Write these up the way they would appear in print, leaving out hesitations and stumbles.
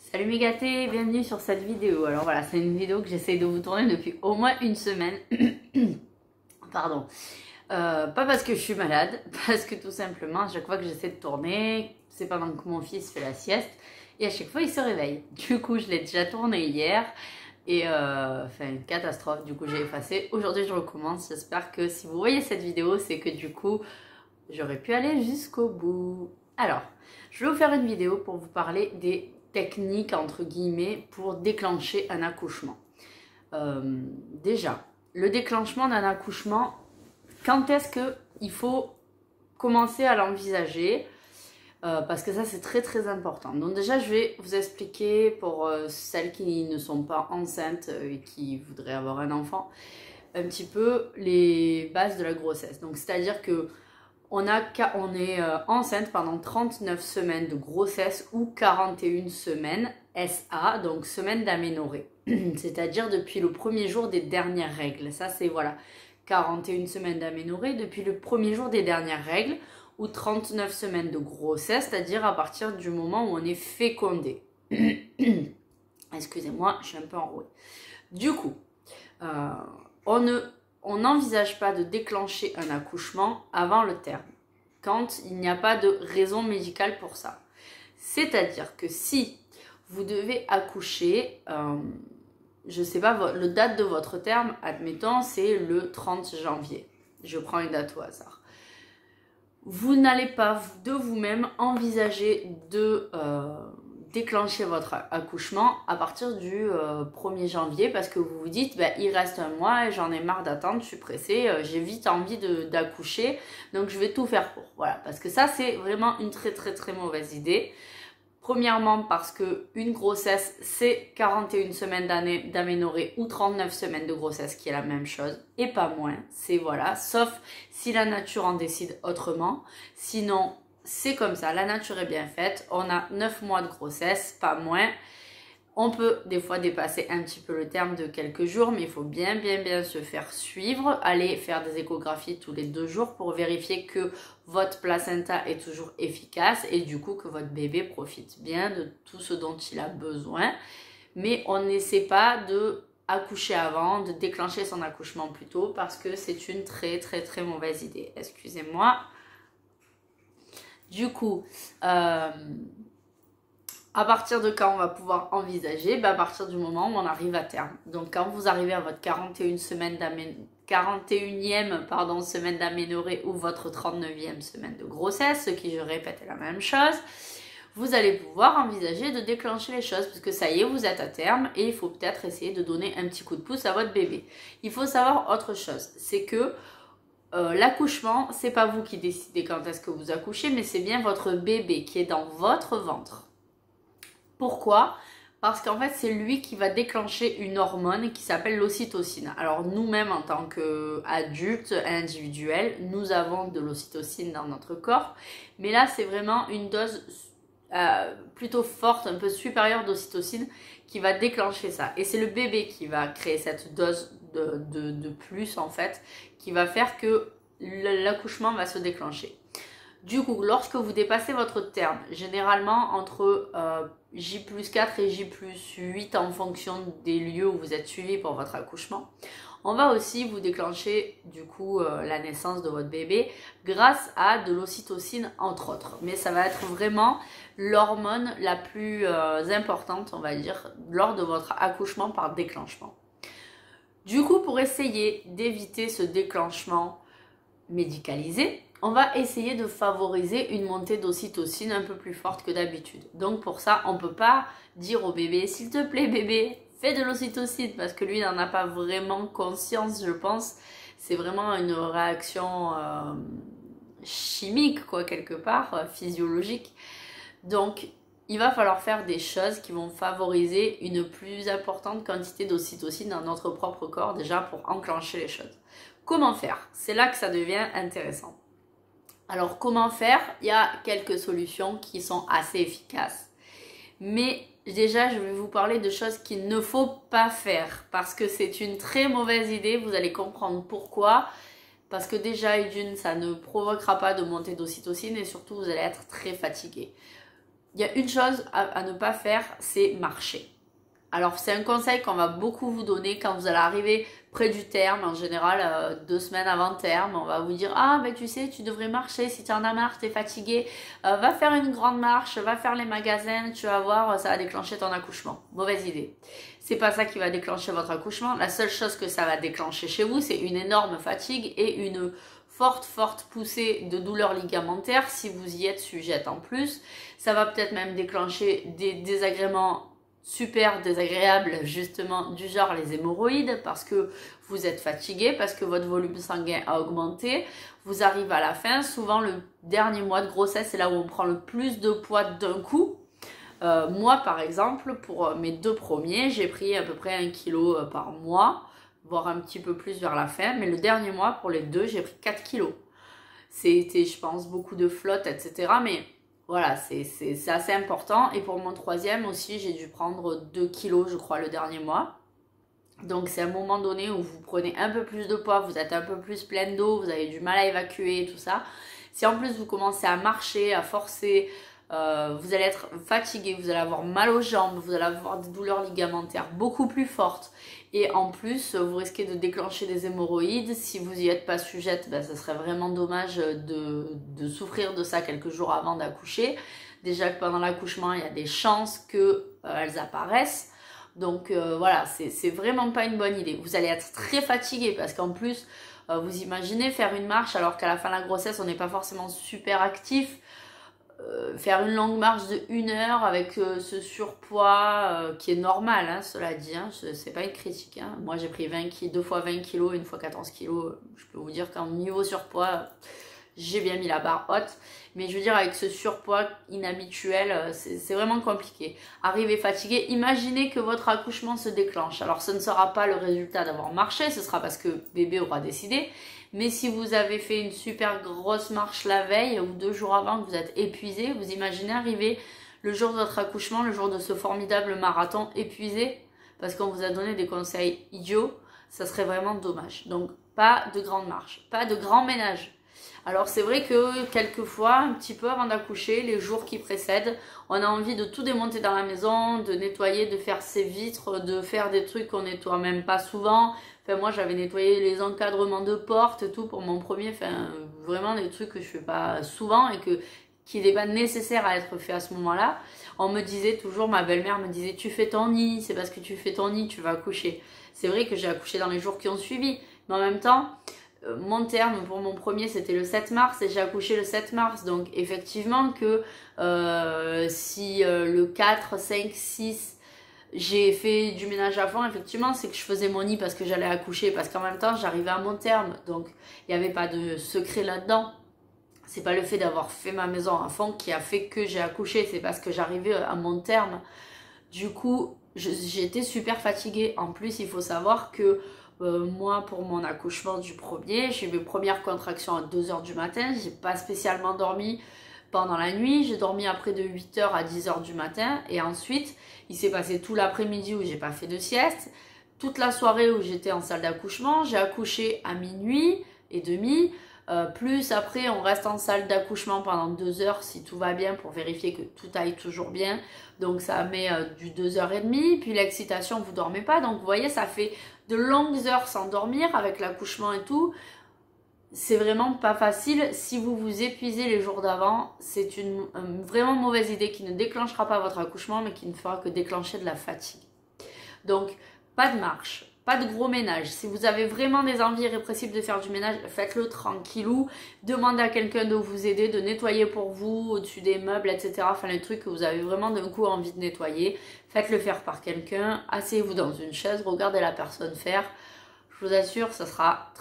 Salut mes gâtés, bienvenue sur cette vidéo. Alors voilà, c'est une vidéo que j'essaie de vous tourner depuis au moins une semaine. Pardon. Pas parce que je suis malade, parce que tout simplement, à chaque fois que j'essaie de tourner, c'est pendant que mon fils fait la sieste. Et à chaque fois, il se réveille. Du coup, je l'ai déjà tourné hier. Et enfin, une catastrophe. Du coup, j'ai effacé. Aujourd'hui, je recommence. J'espère que si vous voyez cette vidéo, c'est que du coup, j'aurais pu aller jusqu'au bout. Alors, je vais vous faire une vidéo pour vous parler des techniques, entre guillemets, pour déclencher un accouchement. Déjà, le déclenchement d'un accouchement, quand est-ce qu'il faut commencer à l'envisager? Parce que ça, c'est très très important. Donc déjà, je vais vous expliquer pour celles qui ne sont pas enceintes et qui voudraient avoir un enfant, un petit peu les bases de la grossesse. Donc, c'est-à-dire que on est enceinte pendant 39 semaines de grossesse ou 41 semaines SA, donc semaines d'aménorrhée. C'est-à-dire depuis le premier jour des dernières règles. Ça, c'est voilà, 41 semaines d'aménorrhée depuis le premier jour des dernières règles ou 39 semaines de grossesse, c'est-à-dire à partir du moment où on est fécondé. Excusez-moi, je suis un peu enrouée. Du coup, on n'envisage pas de déclencher un accouchement avant le terme, quand il n'y a pas de raison médicale pour ça. C'est-à-dire que si vous devez accoucher, je ne sais pas, le date de votre terme, admettons, c'est le 30 janvier. Je prends une date au hasard. Vous n'allez pas de vous-même envisager de déclencher votre accouchement à partir du 1er janvier parce que vous vous dites bah, il reste un mois et j'en ai marre d'attendre, je suis pressée, j'ai vite envie d'accoucher, donc je vais tout faire pour. Voilà, parce que ça c'est vraiment une très très très mauvaise idée. Premièrement parce que une grossesse c'est 41 semaines d'aménorrhée ou 39 semaines de grossesse qui est la même chose et pas moins, c'est voilà, sauf si la nature en décide autrement, sinon c'est comme ça, la nature est bien faite, on a 9 mois de grossesse, pas moins. On peut des fois dépasser un petit peu le terme de quelques jours, mais il faut bien se faire suivre. Aller faire des échographies tous les 2 jours pour vérifier que votre placenta est toujours efficace et du coup que votre bébé profite bien de tout ce dont il a besoin. Mais on n'essaie pas de accoucher avant, de déclencher son accouchement plus tôt parce que c'est une très très très mauvaise idée. Excusez-moi. Du coup, à partir de quand on va pouvoir envisager, à partir du moment où on arrive à terme. Donc quand vous arrivez à votre 41e semaine d'aménorrhée ou votre 39e semaine de grossesse, ce qui je répète est la même chose, vous allez pouvoir envisager de déclencher les choses parce que ça y est, vous êtes à terme et il faut peut-être essayer de donner un petit coup de pouce à votre bébé. Il faut savoir autre chose, c'est que l'accouchement, c'est pas vous qui décidez quand est-ce que vous accouchez, mais c'est bien votre bébé qui est dans votre ventre. Pourquoi? Parce qu'en fait, c'est lui qui va déclencher une hormone qui s'appelle l'ocytocine. Alors nous-mêmes, en tant qu'adultes individuels, nous avons de l'ocytocine dans notre corps. Mais là, c'est vraiment une dose plutôt forte, un peu supérieure d'ocytocine qui va déclencher ça. Et c'est le bébé qui va créer cette dose de plus, en fait, qui va faire que l'accouchement va se déclencher. Du coup, lorsque vous dépassez votre terme, généralement entre J+4 et J+8 en fonction des lieux où vous êtes suivi pour votre accouchement, on va aussi vous déclencher du coup la naissance de votre bébé grâce à de l'ocytocine entre autres. Mais ça va être vraiment l'hormone la plus importante, on va dire, lors de votre accouchement par déclenchement. Du coup, pour essayer d'éviter ce déclenchement médicalisé, on va essayer de favoriser une montée d'ocytocine un peu plus forte que d'habitude. Donc pour ça, on ne peut pas dire au bébé, s'il te plaît bébé, fais de l'ocytocine, parce que lui n'en a pas vraiment conscience, je pense. C'est vraiment une réaction chimique, quoi, quelque part, physiologique. Donc il va falloir faire des choses qui vont favoriser une plus importante quantité d'ocytocine dans notre propre corps, déjà pour enclencher les choses. Comment faire? C'est là que ça devient intéressant. Alors comment faire? Il y a quelques solutions qui sont assez efficaces. Mais déjà, je vais vous parler de choses qu'il ne faut pas faire parce que c'est une très mauvaise idée. Vous allez comprendre pourquoi. Parce que déjà, ça ne provoquera pas de montée d'ocytocine et surtout, vous allez être très fatigué. il y a une chose à ne pas faire, c'est marcher. Alors c'est un conseil qu'on va beaucoup vous donner quand vous allez arriver près du terme, en général 2 semaines avant le terme, on va vous dire ah ben tu sais tu devrais marcher si tu en as marre, t'es fatigué, va faire une grande marche, va faire les magasins, tu vas voir ça va déclencher ton accouchement. Mauvaise idée. C'est pas ça qui va déclencher votre accouchement, la seule chose que ça va déclencher chez vous c'est une énorme fatigue et une forte poussée de douleurs ligamentaires si vous y êtes sujette en plus. Ça va peut-être même déclencher des désagréments super désagréable justement du genre les hémorroïdes parce que vous êtes fatigué, parce que votre volume sanguin a augmenté, vous arrivez à la fin, souvent le dernier mois de grossesse c'est là où on prend le plus de poids d'un coup. Moi par exemple pour mes 2 premiers j'ai pris à peu près 1 kg par mois, voire un petit peu plus vers la fin, mais le dernier mois pour les 2 j'ai pris 4 kg. C'était je pense beaucoup de flotte etc, mais voilà, c'est assez important. Et pour mon 3e aussi, j'ai dû prendre 2 kilos, je crois, le dernier mois. Donc c'est un moment donné où vous prenez un peu plus de poids, vous êtes un peu plus pleine d'eau, vous avez du mal à évacuer, tout ça. Si en plus vous commencez à marcher, à forcer, vous allez être fatigué, vous allez avoir mal aux jambes, vous allez avoir des douleurs ligamentaires beaucoup plus fortes. Et en plus, vous risquez de déclencher des hémorroïdes. Si vous n'y êtes pas sujette, ben, ça serait vraiment dommage de souffrir de ça quelques jours avant d'accoucher. Déjà que pendant l'accouchement, il y a des chances qu'elles apparaissent. Donc voilà, c'est vraiment pas une bonne idée. Vous allez être très fatigué parce qu'en plus, vous imaginez faire une marche alors qu'à la fin de la grossesse, on n'est pas forcément super actif. Faire une longue marche de 1 heure avec ce surpoids qui est normal, hein, cela dit, hein, c'est pas une critique. Hein. Moi j'ai pris 2 fois 20 kg, 1 fois 14 kg, je peux vous dire qu'en niveau surpoids, j'ai bien mis la barre haute. Mais je veux dire avec ce surpoids inhabituel, c'est vraiment compliqué. Arriver fatigué, imaginez que votre accouchement se déclenche. Alors ce ne sera pas le résultat d'avoir marché, ce sera parce que bébé aura décidé. Mais si vous avez fait une super grosse marche la veille ou 2 jours avant que vous êtes épuisé, vous imaginez arriver le jour de votre accouchement, le jour de ce formidable marathon épuisé parce qu'on vous a donné des conseils idiots, ça serait vraiment dommage. Donc pas de grande marche, pas de grand ménage. Alors c'est vrai que quelquefois, un petit peu avant d'accoucher, les jours qui précèdent, on a envie de tout démonter dans la maison, de nettoyer, de faire ses vitres, de faire des trucs qu'on nettoie même pas souvent. Enfin moi j'avais nettoyé les encadrements de porte, tout pour mon premier, enfin vraiment des trucs que je fais pas souvent et qui n'est pas nécessaire à être fait à ce moment-là. On me disait toujours, ma belle-mère me disait tu fais ton nid, c'est parce que tu fais ton nid, tu vas accoucher. C'est vrai que j'ai accouché dans les jours qui ont suivi, mais en même temps, mon terme pour mon premier c'était le 7 mars et j'ai accouché le 7 mars. Donc effectivement que si le 4, 5, 6 j'ai fait du ménage à fond, effectivement c'est que je faisais mon nid parce que j'allais accoucher, parce qu'en même temps j'arrivais à mon terme, donc il n'y avait pas de secret là-dedans. C'est pas le fait d'avoir fait ma maison à fond qui a fait que j'ai accouché, c'est parce que j'arrivais à mon terme. Du coup j'étais super fatiguée. En plus il faut savoir que moi pour mon accouchement du premier, j'ai eu mes premières contractions à 2 h du matin, j'ai pas spécialement dormi pendant la nuit, j'ai dormi après de 8 h à 10 h du matin et ensuite il s'est passé tout l'après-midi où j'ai pas fait de sieste, toute la soirée où j'étais en salle d'accouchement, j'ai accouché à minuit et demi, plus après on reste en salle d'accouchement pendant 2 heures si tout va bien pour vérifier que tout aille toujours bien, donc ça met du 2 h 30, puis l'excitation vous dormez pas, donc vous voyez ça fait de longues heures sans dormir avec l'accouchement et tout. C'est vraiment pas facile. Si vous vous épuisez les jours d'avant, c'est une vraiment mauvaise idée qui ne déclenchera pas votre accouchement mais qui ne fera que déclencher de la fatigue. Donc pas de marche, pas de gros ménage. Si vous avez vraiment des envies irrépressibles de faire du ménage, faites-le tranquillou. Demandez à quelqu'un de vous aider, de nettoyer pour vous au-dessus des meubles, etc. Enfin les trucs que vous avez vraiment d'un coup envie de nettoyer. Faites-le faire par quelqu'un. Asseyez-vous dans une chaise, regardez la personne faire. Je vous assure, ça sera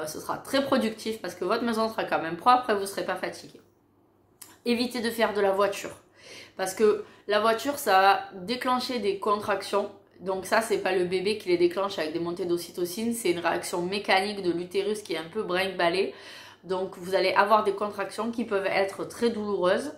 ce sera très productif parce que votre maison sera quand même propre et vous ne serez pas fatigué. Évitez de faire de la voiture parce que la voiture ça va déclencher des contractions. Donc ça c'est pas le bébé qui les déclenche avec des montées d'ocytocine, c'est une réaction mécanique de l'utérus qui est un peu brinque-ballée. Donc vous allez avoir des contractions qui peuvent être très douloureuses,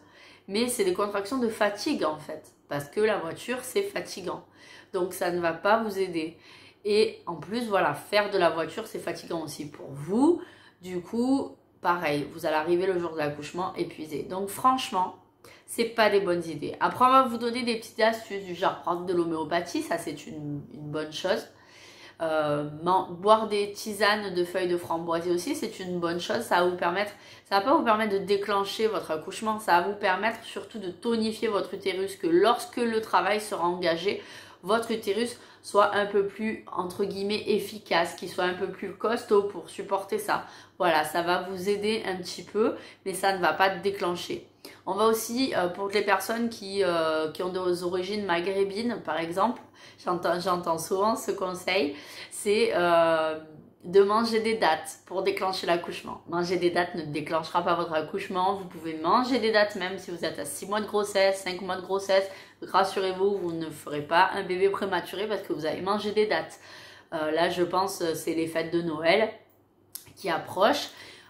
mais c'est des contractions de fatigue en fait, parce que la voiture c'est fatigant. Donc ça ne va pas vous aider. Et en plus, voilà, faire de la voiture, c'est fatigant aussi pour vous. Du coup, pareil, vous allez arriver le jour de l'accouchement épuisé. Donc franchement, c'est pas des bonnes idées. Après, on va vous donner des petites astuces du genre prendre de l'homéopathie, ça c'est une bonne chose. Boire des tisanes de feuilles de framboisier aussi, c'est une bonne chose. Ça va pas vous permettre de déclencher votre accouchement, ça va vous permettre surtout de tonifier votre utérus, que lorsque le travail sera engagé, votre utérus soit un peu plus, entre guillemets, efficace, qu'il soit un peu plus costaud pour supporter ça. Voilà, ça va vous aider un petit peu, mais ça ne va pas déclencher. On va aussi, pour les personnes qui ont des origines maghrébines, par exemple, j'entends souvent ce conseil, c'est de manger des dattes pour déclencher l'accouchement. Manger des dattes ne déclenchera pas votre accouchement. Vous pouvez manger des dattes même si vous êtes à 6 mois de grossesse, 5 mois de grossesse. Rassurez-vous, vous ne ferez pas un bébé prématuré parce que vous avez mangé des dattes. Là, je pense, c'est les fêtes de Noël qui approchent.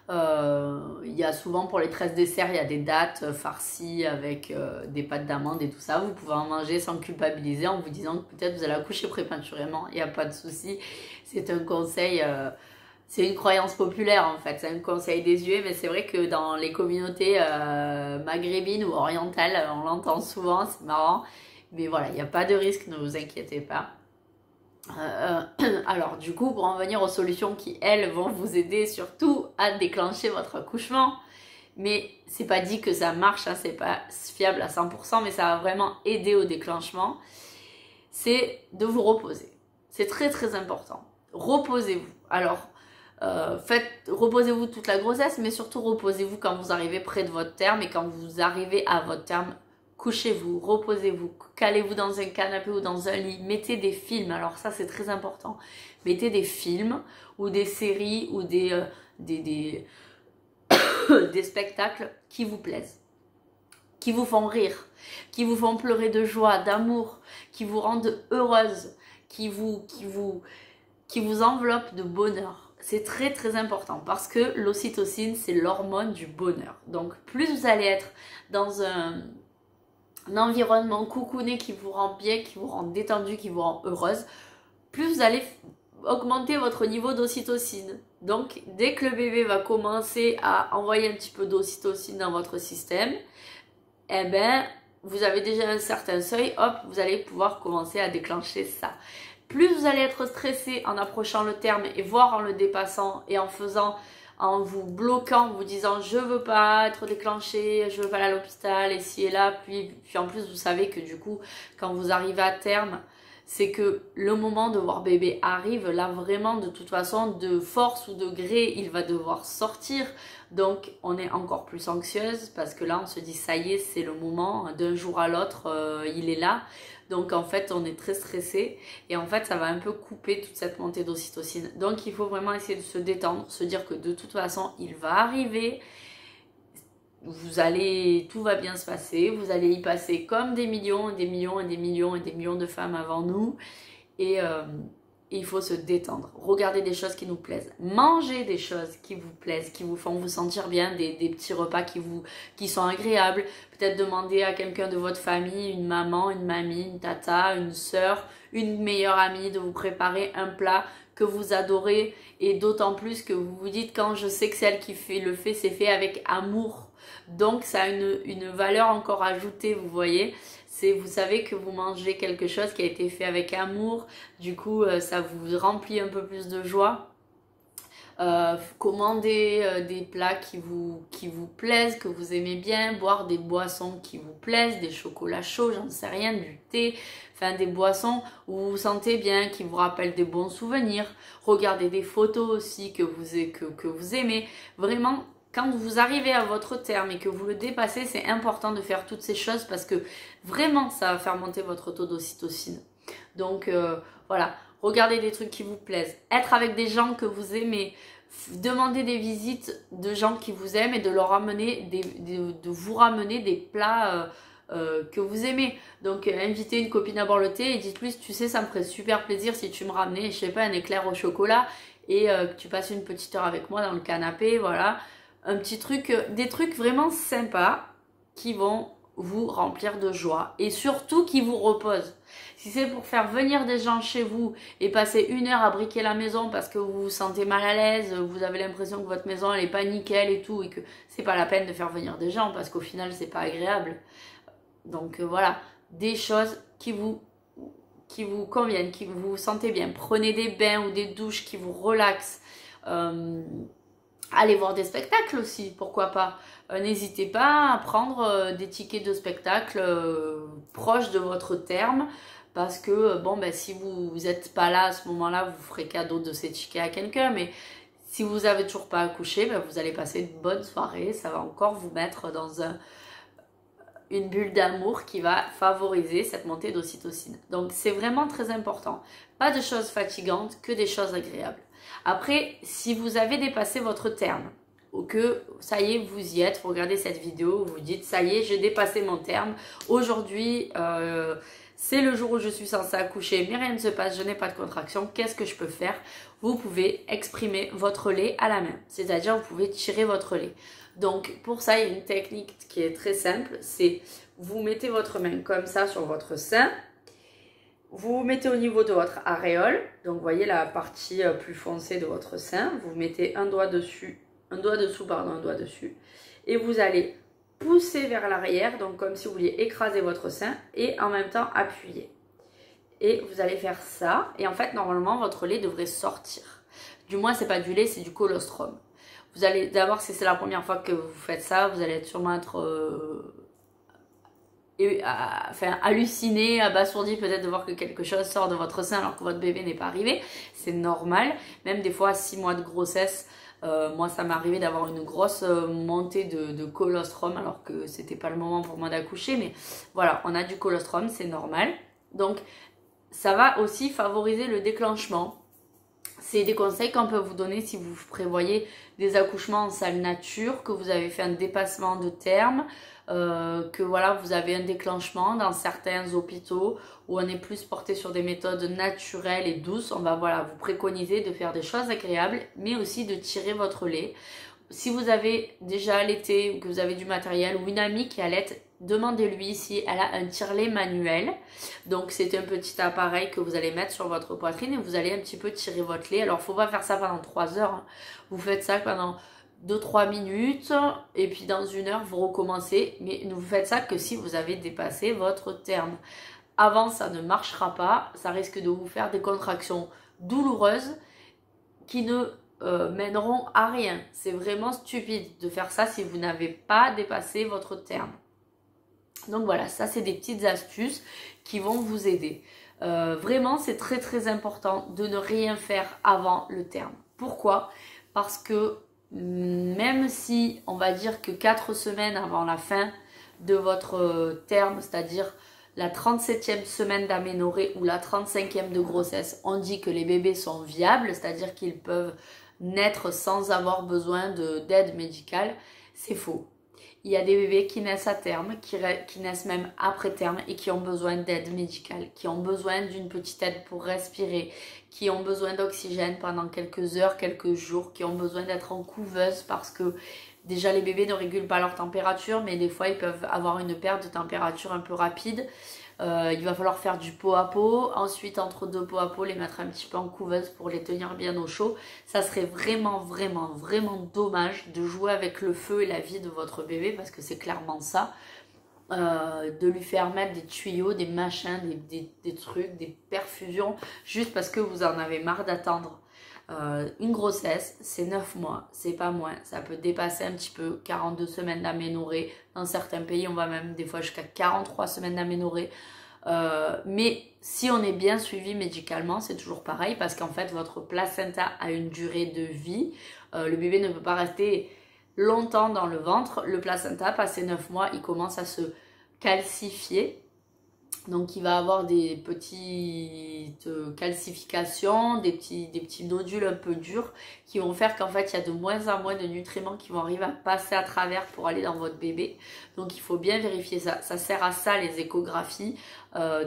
Il y a souvent pour les 13 desserts, il y a des dattes farcies avec des pâtes d'amande et tout ça. Vous pouvez en manger sans culpabiliser en vous disant que peut-être vous allez accoucher prématurément. Il n'y a pas de souci. C'est un conseil, c'est une croyance populaire en fait. C'est un conseil désuet, mais c'est vrai que dans les communautés maghrébines ou orientales, on l'entend souvent, c'est marrant. Mais voilà, il n'y a pas de risque, ne vous inquiétez pas. Alors du coup, pour en venir aux solutions qui elles vont vous aider surtout à déclencher votre accouchement, mais c'est pas dit que ça marche, hein, c'est pas fiable à 100%, mais ça va vraiment aider au déclenchement, c'est de vous reposer. C'est très très important. Reposez-vous. Alors reposez-vous toute la grossesse, mais surtout reposez-vous quand vous arrivez près de votre terme, et quand vous arrivez à votre terme, couchez-vous, reposez-vous, calez-vous dans un canapé ou dans un lit, mettez des films, alors ça c'est très important, mettez des films ou des séries ou des spectacles qui vous plaisent, qui vous font rire, qui vous font pleurer de joie, d'amour, qui vous rendent heureuse, qui vous enveloppent de bonheur. C'est très très important parce que l'ocytocine c'est l'hormone du bonheur. Donc plus vous allez être dans un environnement cocooné qui vous rend bien, qui vous rend détendu, qui vous rend heureuse, plus vous allez augmenter votre niveau d'ocytocine. Donc dès que le bébé va commencer à envoyer un petit peu d'ocytocine dans votre système, eh ben vous avez déjà un certain seuil, hop, vous allez pouvoir commencer à déclencher ça. Plus vous allez être stressé en approchant le terme et voire en le dépassant et en vous bloquant, en vous disant je veux pas être déclenché, je veux pas aller à l'hôpital, et ci et là, puis en plus vous savez que du coup quand vous arrivez à terme, c'est que le moment de voir bébé arrive, là vraiment de toute façon de force ou de gré il va devoir sortir, donc on est encore plus anxieuse parce que là on se dit ça y est c'est le moment, d'un jour à l'autre il est là. Donc en fait on est très stressé et en fait ça va un peu couper toute cette montée d'ocytocine. Donc il faut vraiment essayer de se détendre, se dire que de toute façon il va arriver, tout va bien se passer, vous allez y passer comme des millions et des millions et des millions et des millions de femmes avant nous et il faut se détendre, regarder des choses qui nous plaisent, manger des choses qui vous plaisent, qui vous font vous sentir bien, des petits repas qui sont agréables, peut-être demander à quelqu'un de votre famille, une maman, une mamie, une tata, une sœur, une meilleure amie de vous préparer un plat que vous adorez et d'autant plus que vous vous dites quand je sais que celle qui le fait, c'est fait avec amour, donc ça a une valeur encore ajoutée, vous voyez. Vous savez que vous mangez quelque chose qui a été fait avec amour, du coup ça vous remplit un peu plus de joie. Commandez des plats qui vous plaisent, que vous aimez bien, boire des boissons qui vous plaisent, des chocolats chauds, j'en sais rien, du thé, enfin des boissons où vous vous sentez bien, qui vous rappellent des bons souvenirs. Regardez des photos aussi que vous aimez, vraiment. Quand vous arrivez à votre terme et que vous le dépassez, c'est important de faire toutes ces choses parce que vraiment, ça va faire monter votre taux d'ocytocine. Donc voilà, regardez des trucs qui vous plaisent. Être avec des gens que vous aimez. Demandez des visites de gens qui vous aiment et de leur ramener de vous ramener des plats que vous aimez. Donc invitez une copine à boire le thé et dites-lui, tu sais, ça me ferait super plaisir si tu me ramenais, je sais pas, un éclair au chocolat et que tu passes une petite heure avec moi dans le canapé, voilà. Un petit truc, des trucs vraiment sympas qui vont vous remplir de joie et surtout qui vous repose. Si c'est pour faire venir des gens chez vous et passer 1 heure à briquer la maison parce que vous vous sentez mal à l'aise, vous avez l'impression que votre maison elle est pas nickel et tout et que c'est pas la peine de faire venir des gens parce qu'au final c'est pas agréable. Donc voilà, des choses qui vous conviennent, qui vous sentez bien. Prenez des bains ou des douches qui vous relaxent. Allez voir des spectacles aussi, pourquoi pas. N'hésitez pas à prendre des tickets de spectacle proches de votre terme. Parce que, bon, ben, si vous n'êtes pas là à ce moment-là, vous ferez cadeau de ces tickets à quelqu'un. Mais si vous n'avez toujours pas accouché, ben, vous allez passer une bonne soirée. Ça va encore vous mettre dans une bulle d'amour qui va favoriser cette montée d'ocytocine. Donc, c'est vraiment très important. Pas de choses fatigantes, que des choses agréables. Après, si vous avez dépassé votre terme, ou que ça y est, vous y êtes, vous regardez cette vidéo, vous dites ça y est, j'ai dépassé mon terme. Aujourd'hui, c'est le jour où je suis censée accoucher, mais rien ne se passe, je n'ai pas de contraction. Qu'est-ce que je peux faire? Vous pouvez exprimer votre lait à la main, c'est-à-dire vous pouvez tirer votre lait. Donc pour ça, il y a une technique qui est très simple, c'est vous mettez votre main comme ça sur votre sein, vous vous mettez au niveau de votre aréole, donc vous voyez la partie plus foncée de votre sein, vous mettez un doigt dessus, un doigt dessous, et vous allez pousser vers l'arrière, donc comme si vous vouliez écraser votre sein et en même temps appuyer. Et vous allez faire ça, et en fait normalement votre lait devrait sortir. Du moins c'est pas du lait, c'est du colostrum. Vous allez d'abord, si c'est la première fois que vous faites ça, vous allez sûrement être halluciné, abasourdi peut-être de voir que quelque chose sort de votre sein alors que votre bébé n'est pas arrivé. C'est normal, même des fois à 6 mois de grossesse. Moi ça m'est arrivé d'avoir une grosse montée de colostrum alors que c'était pas le moment pour moi d'accoucher, mais voilà, on a du colostrum, c'est normal. Donc ça va aussi favoriser le déclenchement. C'est des conseils qu'on peut vous donner si vous prévoyez des accouchements en salle nature, que vous avez fait un dépassement de terme, que voilà, vous avez un déclenchement dans certains hôpitaux où on est plus porté sur des méthodes naturelles et douces. On va voilà, vous préconiser de faire des choses agréables, mais aussi de tirer votre lait. Si vous avez déjà allaité ou que vous avez du matériel ou une amie qui allaite, demandez-lui si elle a un tire-lait manuel. Donc c'est un petit appareil que vous allez mettre sur votre poitrine et vous allez un petit peu tirer votre lait. Alors il ne faut pas faire ça pendant 3 heures. Hein. Vous faites ça pendant 2-3 minutes et puis dans 1 heure vous recommencez. Mais ne vous faites ça que si vous avez dépassé votre terme. Avant ça ne marchera pas. Ça risque de vous faire des contractions douloureuses qui ne mèneront à rien. C'est vraiment stupide de faire ça si vous n'avez pas dépassé votre terme. Donc voilà, ça c'est des petites astuces qui vont vous aider. Vraiment, c'est très très important de ne rien faire avant le terme. Pourquoi? Parce que même si on va dire que 4 semaines avant la fin de votre terme, c'est-à-dire la 37e semaine d'aménorrhée ou la 35e de grossesse, on dit que les bébés sont viables, c'est-à-dire qu'ils peuvent naître sans avoir besoin d'aide médicale. C'est faux. Il y a des bébés qui naissent à terme, qui naissent même après terme et qui ont besoin d'aide médicale, qui ont besoin d'une petite aide pour respirer, qui ont besoin d'oxygène pendant quelques heures, quelques jours, qui ont besoin d'être en couveuse parce que déjà les bébés ne régulent pas leur température, mais des fois ils peuvent avoir une perte de température un peu rapide. Il va falloir faire du pot à pot, ensuite entre 2 pots à pot les mettre un petit peu en couveuse pour les tenir bien au chaud. Ça serait vraiment dommage de jouer avec le feu et la vie de votre bébé parce que c'est clairement ça. De lui faire mettre des tuyaux, des machins, des trucs, des perfusions juste parce que vous en avez marre d'attendre. Une grossesse, c'est 9 mois, c'est pas moins. Ça peut dépasser un petit peu 42 semaines d'aménorrhée. Dans certains pays, on va même des fois jusqu'à 43 semaines d'aménorrhée. Mais si on est bien suivi médicalement, c'est toujours pareil parce qu'en fait, votre placenta a une durée de vie. Le bébé ne peut pas rester longtemps dans le ventre. Le placenta, passé 9 mois, il commence à se calcifier. Donc il va avoir des petites calcifications, des petits nodules un peu durs qui vont faire qu'en fait il y a de moins en moins de nutriments qui vont arriver à passer à travers pour aller dans votre bébé. Donc il faut bien vérifier ça. Ça sert à ça les échographies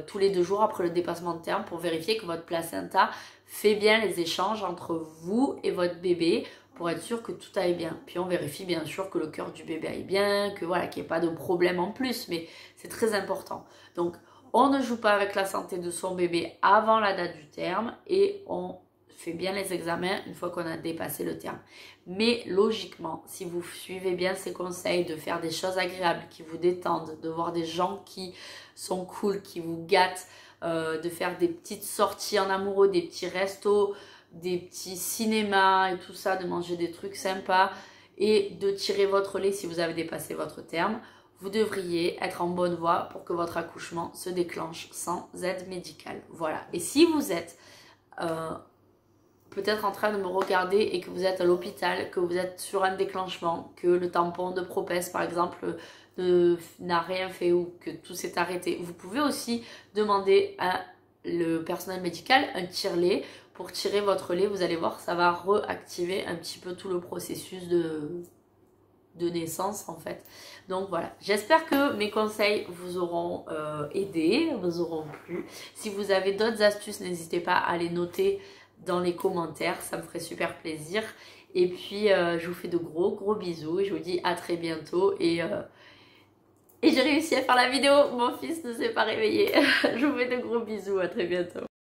tous les 2 jours après le dépassement de terme pour vérifier que votre placenta fait bien les échanges entre vous et votre bébé. pour être sûr que tout aille bien. Puis on vérifie bien sûr que le cœur du bébé aille bien, que voilà, qu'il n'y ait pas de problème en plus, mais c'est très important. Donc on ne joue pas avec la santé de son bébé avant la date du terme et on fait bien les examens une fois qu'on a dépassé le terme. Mais logiquement, si vous suivez bien ces conseils de faire des choses agréables qui vous détendent, de voir des gens qui sont cool, qui vous gâtent, de faire des petites sorties en amoureux, des petits restos, des petits cinémas et tout ça, de manger des trucs sympas et de tirer votre lait si vous avez dépassé votre terme, vous devriez être en bonne voie pour que votre accouchement se déclenche sans aide médicale. Voilà. Et si vous êtes peut-être en train de me regarder et que vous êtes à l'hôpital, que vous êtes sur un déclenchement, que le tampon de Propès par exemple n'a rien fait ou que tout s'est arrêté, vous pouvez aussi demander à le personnel médical un tire-lait pour tirer votre lait. Vous allez voir, ça va réactiver un petit peu tout le processus de naissance en fait. Donc voilà, j'espère que mes conseils vous auront aidé, vous auront plu. Si vous avez d'autres astuces, n'hésitez pas à les noter dans les commentaires, ça me ferait super plaisir. Et puis je vous fais de gros bisous et je vous dis à très bientôt. Et j'ai réussi à faire la vidéo, mon fils ne s'est pas réveillé. Je vous fais de gros bisous, à très bientôt.